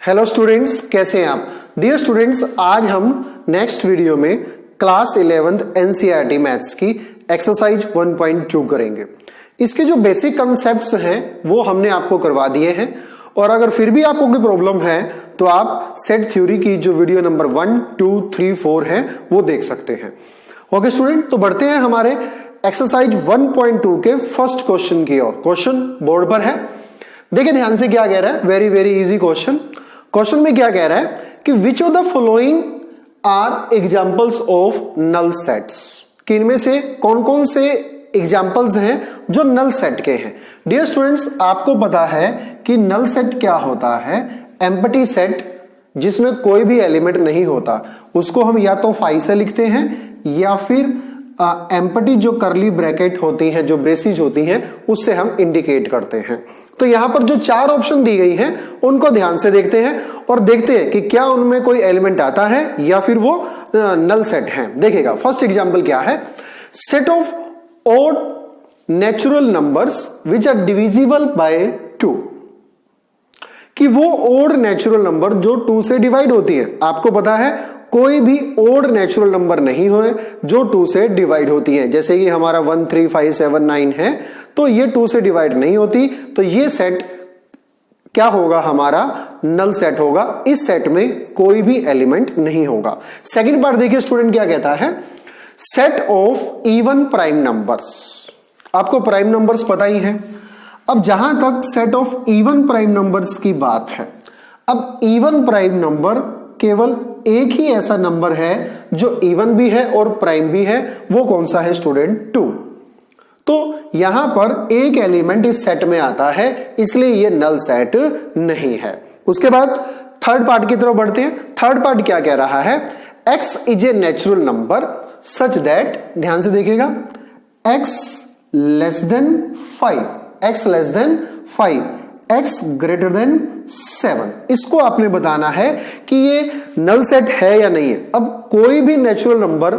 Hello students, कैसे हैं आप? डियर स्टूडेंट्स, आज हम नेक्स्ट वीडियो में क्लास 11th एनसीईआरटी मैथ्स की एक्सरसाइज 1.2 करेंगे। इसके जो बेसिक कंसेप्ट्स हैं वो हमने आपको करवा दिए हैं, और अगर फिर भी आपको कोई प्रॉब्लम है तो आप सेट थ्योरी की जो वीडियो नंबर 1, 2, 3, 4 है वो देख सकते हैं। ओके स्टूडेंट, तो बढ़ते हैं हमारे एक्सरसाइज 1.2 के फर्स्ट क्वेश्चन की ओर। क्वेश्चन बोर्ड पर है, देखिए ध्यान से क्या कह रहा है। Very very easy question. Question में क्या कह रहा है कि which of the following are examples of null sets, कि इनमें से कौन कौन से एग्जांपल्स हैं जो नल सेट के हैं। डियर स्टूडेंट्स, आपको पता है कि नल सेट क्या होता है। एम्प्टी सेट जिसमें कोई भी एलिमेंट नहीं होता उसको हम या तो फाई से लिखते हैं या फिर एम्प्टी जो करली ब्रैकेट होती है, जो ब्रेसिज होती हैं, उससे हम इंडिकेट करते हैं। तो यहां पर जो चार ऑप्शन दी गई हैं उनको ध्यान से देखते हैं और देखते हैं कि क्या उनमें कोई एलिमेंट आता है या फिर वो नल सेट है। देखिएगा फर्स्ट एग्जांपल क्या है। Set of odd natural numbers which are divisible by 2, कि वो ओड नेचुरल नंबर जो 2 से डिवाइड होती है। आपको पता है कोई भी ओड नेचुरल नंबर नहीं हो जो 2 से डिवाइड होती है। जैसे कि हमारा 1, 3, 5, 7, 9 है, तो ये 2 से डिवाइड नहीं होती, तो ये सेट क्या होगा, हमारा नल सेट होगा। इस सेट में कोई भी एलिमेंट नहीं होगा। सेकंड पार्ट देखिए स्टूडेंट क्या कहता है। Set of even prime numbers, आपको प्राइम नंबर्स पता ही है। अब जहां तक set of even prime numbers की बात है, अब इवन प्राइम नंबर केवल एक ही ऐसा नंबर है जो इवन भी है और प्राइम भी है। वो कौन सा है स्टूडेंट? 2। तो यहां पर एक एलिमेंट इस सेट में आता है, इसलिए ये नल सेट नहीं है। उसके बाद थर्ड पार्ट की तरफ बढ़ते हैं। थर्ड पार्ट क्या कह रहा है। x is a natural number such that, ध्यान से देखिएगा, x less then 5, x less then 5, x greater than 7। इसको आपने बताना है कि ये नल सेट है या नहीं है। अब कोई भी नेचुरल नंबर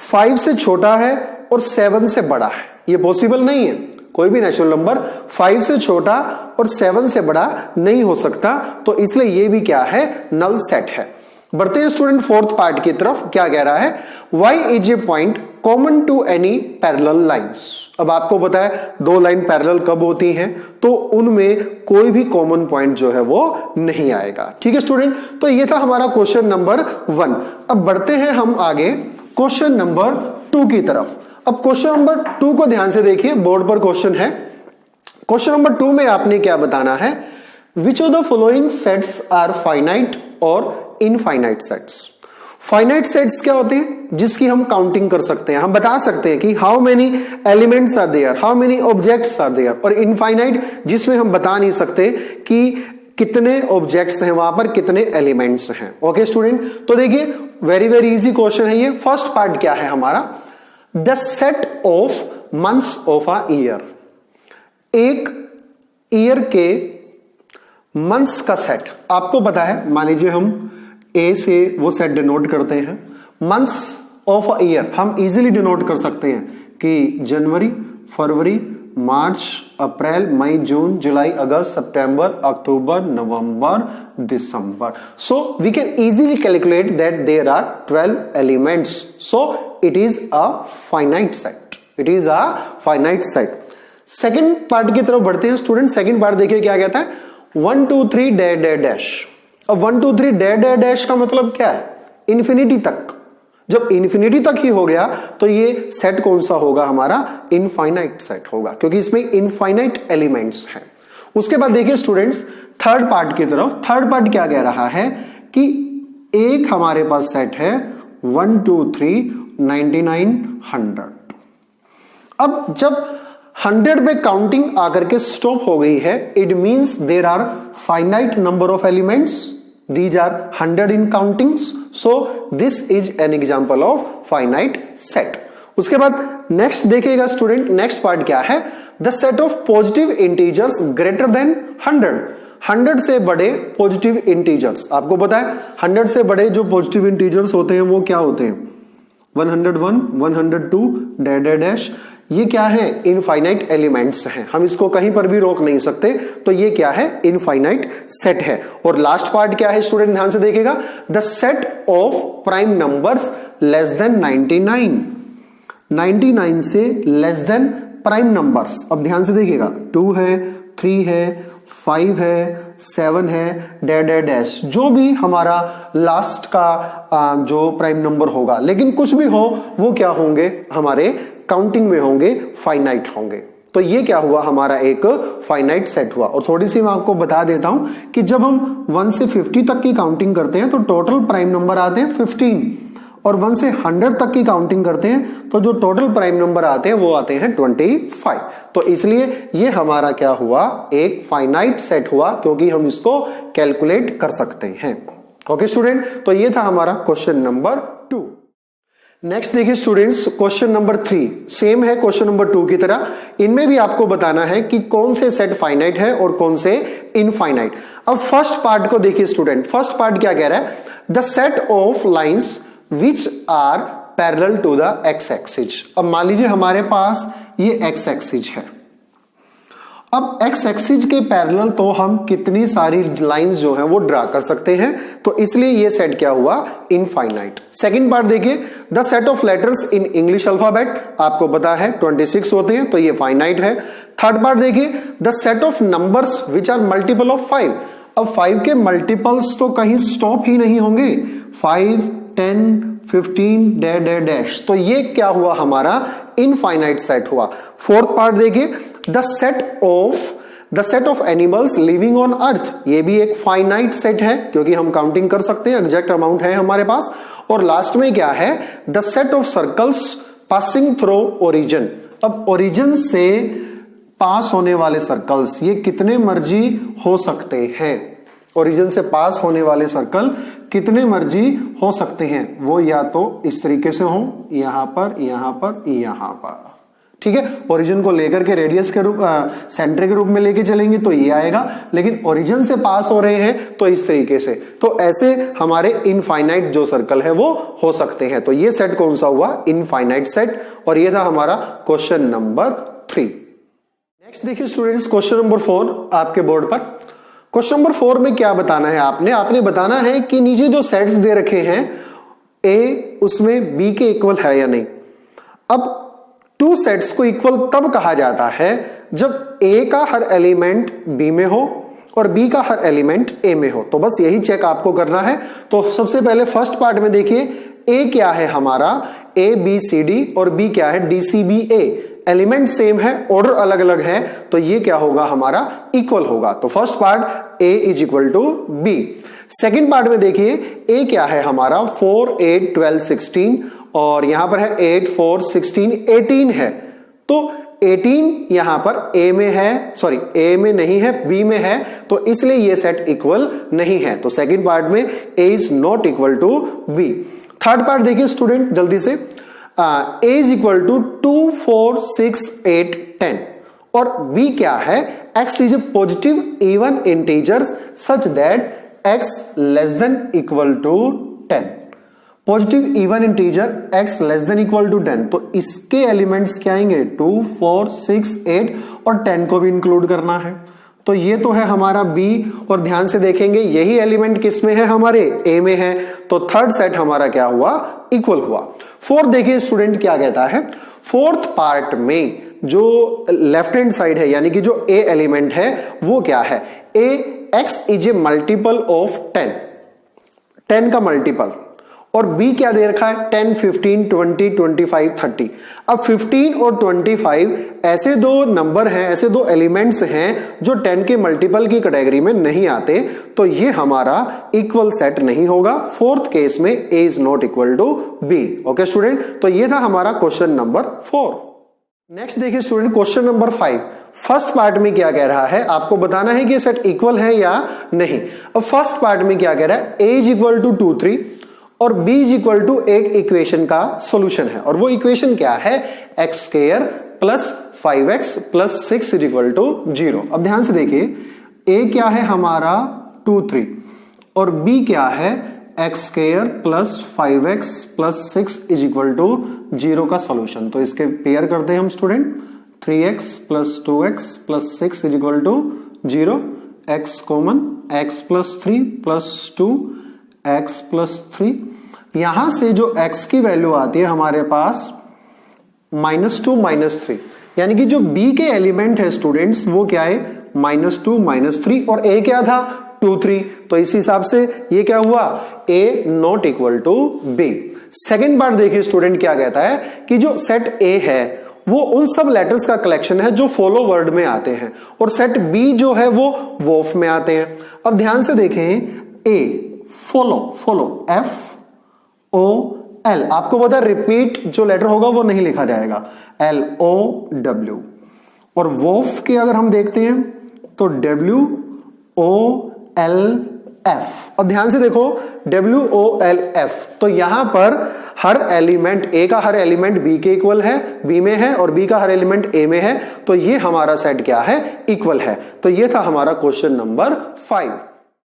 5 से छोटा है और 7 से बड़ा है, ये पॉसिबल नहीं है। कोई भी नेचुरल नंबर 5 से छोटा और 7 से बड़ा नहीं हो सकता, तो इसलिए ये भी क्या है, नल सेट है। बढ़ते हैं स्टूडेंट फोर्थ पार्ट की तरफ। क्या कह रहा है। y is a point common to any parallel lines. अब आपको पता है दो लाइन पैरेलल कब होती हैं, तो उनमें कोई भी कॉमन पॉइंट जो है वो नहीं आएगा। ठीक है स्टूडेंट, तो ये था हमारा क्वेश्चन नंबर 1। अब बढ़ते हैं हम आगे क्वेश्चन नंबर 2 की तरफ। अब क्वेश्चन नंबर 2 को ध्यान से देखिए, बोर्ड पर क्वेश्चन है। क्वेश्चन नंबर 2 में आपने क्या बताना है। Which of the following sets are finite और इनफाइनाइट सेट्स। फाइनाइट सेट्स क्या होते हैं, जिसकी हम काउंटिंग कर सकते हैं, हम बता सकते हैं कि how many elements are there, how many objects are there. और इनफाइनाइट जिसमें हम बता नहीं सकते कि कितने ऑब्जेक्ट्स हैं, वहां पर कितने एलिमेंट्स हैं। ओके स्टूडेंट, तो देखिए वेरी वेरी इजी क्वेश्चन है ये। फर्स्ट पार्ट क्या है हमारा। The set of months of a year, एक ईयर के मंथ्स का सेट। आपको पता है, मान लीजिए हम ए से वो सेट डिनोट करते हैं। मंथ्स ऑफ अ ईयर हम इजीली डिनोट कर सकते हैं कि जनवरी, फरवरी, मार्च, अप्रैल, मई, जून, जुलाई, अगस्त, सितंबर, अक्टूबर, नवंबर, दिसंबर। So we can easily calculate that there are 12 elements. So it is a finite set, it is a finite set. Second part की तरफ बढ़ते हैं स्टूडेंट। सेकेंड पार्ट देखिए क्या कहता है। 1, 2, 3 डैश डैश डैश। अब 1, 2, 3 डैश डैश डैश का मतलब क्या है, इन्फिनिटी तक। जब इन्फिनिटी तक ही हो गया तो ये सेट कौन सा होगा, हमारा इनफाइनाइट सेट होगा, क्योंकि इसमें इनफाइनाइट एलिमेंट्स हैं। उसके बाद देखिए स्टूडेंट्स थर्ड पार्ट की तरफ। थर्ड पार्ट क्या कह रहा है कि एक हमारे पास सेट है 1, 2, 3, 99, 100। अब जब 100 पे काउंटिंग आकर के स्टॉप हो गई है, it means there are finite number of elements, these are 100 in countings, so this is an example of finite set. उसके बाद नेक्स्ट देखिएगा स्टूडेंट, नेक्स्ट पार्ट क्या है। The set of positive integers greater than 100, 100 से बड़े positive integers. आपको पता है 100 से बड़े जो पॉजिटिव इंटीजर्स होते हैं वो क्या होते हैं, 101, 102 डैश डैश डैश, ये क्या है, इनफाइनाइट एलिमेंट्स हैं, हम इसको कहीं पर भी रोक नहीं सकते, तो ये क्या है, इनफाइनाइट सेट है। और लास्ट पार्ट क्या है स्टूडेंट, ध्यान से देखिएगा, the set of prime numbers less than 99, 99 से लेस देन प्राइम नंबर्स। अब ध्यान से देखिएगा, 2 है, 3 है, 5 है, 7 है, डैश डैश डैश, जो भी हमारा लास्ट का जो प्राइम नंबर होगा, लेकिन कुछ भी हो वो क्या होंगे, हमारे काउंटिंग में होंगे, फाइनाइट होंगे। तो ये क्या हुआ, हमारा एक फाइनाइट सेट हुआ। और थोड़ी सी मैं आपको बता देता हूं कि जब हम 1 से 50 तक की काउंटिंग करते हैं तो टोटल प्राइम नंबर आते हैं 15, और 1 से 100 तक की काउंटिंग करते हैं तो जो टोटल प्राइम नंबर आते हैं वो आते हैं 25। तो इसलिए ये हमारा क्या हुआ, एक फाइनाइट सेट हुआ, क्योंकि हम इसको कैलकुलेट कर सकते हैं। ओके स्टूडेंट, तो ये था हमारा क्वेश्चन नंबर 2। नेक्स्ट देखिए स्टूडेंट्स, क्वेश्चन नंबर 3 सेम है क्वेश्चन नंबर 2 की तरह। इनमें भी आपको बताना है कि कौन से सेट फाइनाइट है और कौन से इनफाइनाइट। अब फर्स्ट पार्ट को देखिए स्टूडेंट, फर्स्ट पार्ट क्या कह रहा है, the set of lines which are parallel to the x axis। अब मान लीजिए हमारे पास ये x axis है, अब x axis के पैरेलल तो हम कितनी सारी लाइंस जो हैं वो ड्रा कर सकते हैं, तो इसलिए ये सेट क्या हुआ, इनफाइनाइट। सेकंड पार्ट देखिए, the set of letters in English alphabet, आपको पता है 26 होते हैं, तो ये फाइनाइट है। थर्ड पार्ट देखिए, the set of numbers which are multiple of 5। अब 5 के मल्टीपल्स तो कहीं स्टॉप ही नहीं होंगे, 5, 10, 15 डैश डैश डैश, तो ये क्या हुआ, हमारा इनफाइनाइट सेट हुआ। फोर्थ पार्ट देखिए, the set of animals living on earth, ये भी एक फाइनाइट सेट है, क्योंकि हम काउंटिंग कर सकते हैं, एग्जैक्ट अमाउंट है हमारे पास। और लास्ट में क्या है, the set of circles passing through origin. अब ओरिजिन से पास होने वाले सर्कल्स ये कितने मर्जी हो सकते हैं, ओरिजिन से पास होने वाले सर्कल कितने मर्जी हो सकते हैं, वो या तो इस तरीके से हो, यहां पर, यहां पर, यहां पर, ठीक है। ओरिजिन को लेकर के रेडियस के रूप, सेंटर के रूप में लेके चलेंगे तो ये आएगा, लेकिन ओरिजिन से पास हो रहे हैं तो इस तरीके से। तो ऐसे हमारे इनफाइनाइट जो सर्कल है वो हो सकते हैं। तो ये सेट कौन सा हुआ, इनफाइनाइट सेट। और ये था हमारा क्वेश्चन नंबर 3। नेक्स्ट देखिए स्टूडेंट्स, क्वेश्चन नंबर 4 आपके बोर्ड पर। क्वेश्चन नंबर 4 में क्या बताना है, आपने बताना है कि नीचे जो सेट्स दे रखे हैं ए उसमें बी के इक्वल है या नहीं। अब 2 सेट्स को इक्वल तब कहा जाता है जब ए का हर एलिमेंट बी में हो और बी का हर एलिमेंट ए में हो। तो बस यही चेक आपको करना है। तो सबसे पहले फर्स्ट पार्ट में देखिए, ए क्या है हमारा, ए बी सी डी, और बी क्या है, डी सी बी ए। एलिमेंट सेम है, ऑर्डर अलग अलग है, तो ये क्या होगा, हमारा इक्वल होगा। तो first part A is equal to B. Second part में देखिए, ए क्या है हमारा, 4, 8, 12, 16, और यहां पर है 8, 4, 16, 18 है। तो 18 यहां पर ए में है, सॉरी ए में नहीं है, बी में है, तो इसलिए ये सेट इक्वल नहीं है। तो सेकेंड पार्ट में A is not equal to B. Third part देखिए स्टूडेंट जल्दी से, ए इज इक्वल टू 2, 4, 6, 8, 10, और b क्या है, x is a positive even integers such that x less than equal to 10। Positive even integer x less than equal to 10, तो इसके elements क्या आएंगे, 2, 4, 6, 8 और 10 को भी इंक्लूड करना है। तो ये तो है हमारा b, और ध्यान से देखेंगे यही एलिमेंट किस में है, हमारे a में है। तो थर्ड सेट हमारा क्या हुआ, इक्वल हुआ। फोर्थ देखिए स्टूडेंट क्या कहता है, फोर्थ पार्ट में जो लेफ्ट हैंड साइड है, यानी कि जो a एलिमेंट है वो क्या है, a x is A multiple of 10 का मल्टीपल, और b क्या दे रखा है, 10, 15, 20, 25, 30। अब 15 और 25 ऐसे दो नंबर हैं, ऐसे दो एलिमेंट्स हैं जो 10 के मल्टीपल की कैटेगरी में नहीं आते, तो ये हमारा इक्वल सेट नहीं होगा। फोर्थ केस में a is not equal to b। Okay student, तो ये था हमारा क्वेश्चन नंबर 4। नेक्स्ट देखिए student, question number 5। First part में क्या कह रहा है, आपको बताना है कि सेट इक्वल है या नहीं। अब फर्स्ट पार्ट में क्या कह रहा है, a इज इक्वल टू 2, 3 और b इज इक्वल टू एक इक्वेशन का सॉल्यूशन है, और वो इक्वेशन क्या है, x square plus 5x plus 6 is equal to 0। अब ध्यान से देखिए, a क्या है हमारा 2, 3 और b क्या है x square plus 5x plus 6 is equal to 0 का सोल्यूशन। तो इसके पेयर करते हैं हम student, 3x plus 2x plus 6 is equal to 0, x common, x plus 3 plus 2 x plus 3। यहां से जो x की वैल्यू आती है हमारे पास -2 -3, यानी कि जो b के एलिमेंट है स्टूडेंट्स वो क्या है -2 -3 और a क्या था 2 3। तो इस हिसाब से ये क्या हुआ a not equal to b। Second part देखिए स्टूडेंट क्या कहता है कि जो सेट a है वो उन सब लेटर्स का कलेक्शन है जो फॉलो वर्ड में आते हैं और सेट b जो है वो वॉफ में आते हैं। अब ध्यान से देखें a फॉलो FOL, आपको पता है रिपीट जो लेटर होगा वो नहीं लिखा जाएगा, LOW। और वॉफ के अगर हम देखते हैं तो WOLF। अब ध्यान से देखो WOLF, तो यहां पर हर एलिमेंट A का हर एलिमेंट B के इक्वल है, B में है, और B का हर एलिमेंट A में है, तो ये हमारा सेट क्या है इक्वल है। तो ये था हमारा क्वेश्चन नंबर 5।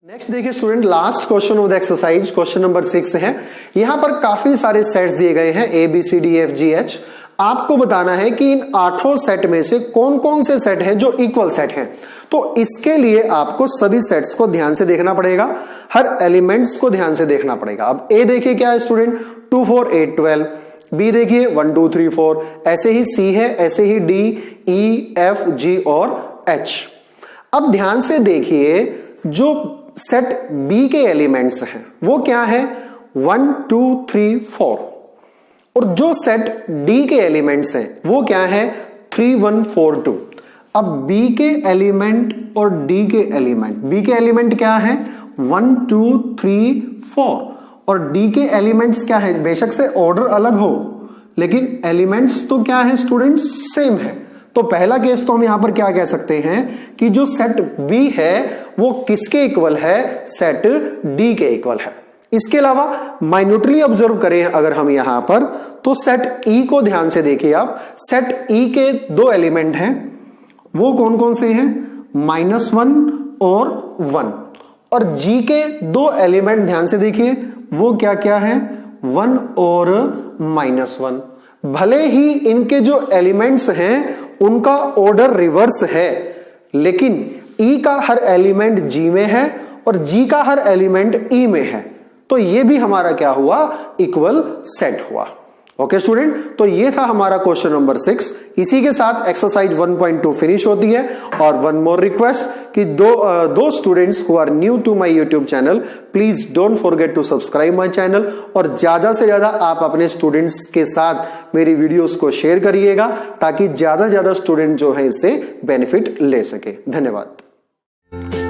नेक्स्ट देखिए student, last question of the exercise, question number 6 है। यहां पर काफी सारे सेट्स दिए गए हैं ABCDEFGH। आपको बताना है कि इन 8 सेट में से कौन कौन से सेट हैं जो इक्वल सेट हैं। तो इसके लिए आपको सभी सेट्स को ध्यान से देखना पड़ेगा, हर एलिमेंट्स को ध्यान से देखना पड़ेगा। अब A देखिए क्या है स्टूडेंट 2 4 8 12, B देखिए 1 2 3 4, ऐसे ही C है, ऐसे ही D E F G और H। अब ध्यान से देखिए जो सेट B के एलिमेंट्स हैं वो क्या है 1 2 3 4, और जो सेट D के एलिमेंट्स हैं वो क्या है 3 1 4 2। अब B के एलिमेंट और D के एलिमेंट, B के एलिमेंट क्या है 1 2 3 4 और D के एलिमेंट्स क्या है, बेशक से ऑर्डर अलग हो लेकिन एलिमेंट्स तो क्या है स्टूडेंट्स सेम है। तो पहला केस तो हम यहां पर क्या कह सकते हैं कि जो सेट B है वो किसके इक्वल है, सेट D के इक्वल है। इसके अलावा माइन्यूटली ऑब्जर्व करें अगर हम यहां पर, तो सेट E को ध्यान से देखिए आप, सेट E के 2 एलिमेंट हैं, वो कौन कौन से हैं -1 और 1, और G के 2 एलिमेंट ध्यान से देखिए वो क्या क्या है 1 और -1। भले ही इनके जो एलिमेंट्स हैं उनका ऑर्डर रिवर्स है, लेकिन E का हर एलिमेंट G में है और G का हर एलिमेंट E में है, तो ये भी हमारा क्या हुआ इक्वल सेट हुआ। ओके स्टूडेंट, तो ये था हमारा क्वेश्चन नंबर 6। इसी के साथ एक्सरसाइज 1.2 फिनिश होती है। और वन मोर रिक्वेस्ट कि दो students who are new to my YouTube channel, please don't forget to subscribe my channel, और ज्यादा से ज्यादा आप अपने स्टूडेंट्स के साथ मेरी वीडियोस को शेयर करिएगा ताकि ज्यादा से ज्यादा स्टूडेंट जो है इससे बेनिफिट ले सके। धन्यवाद।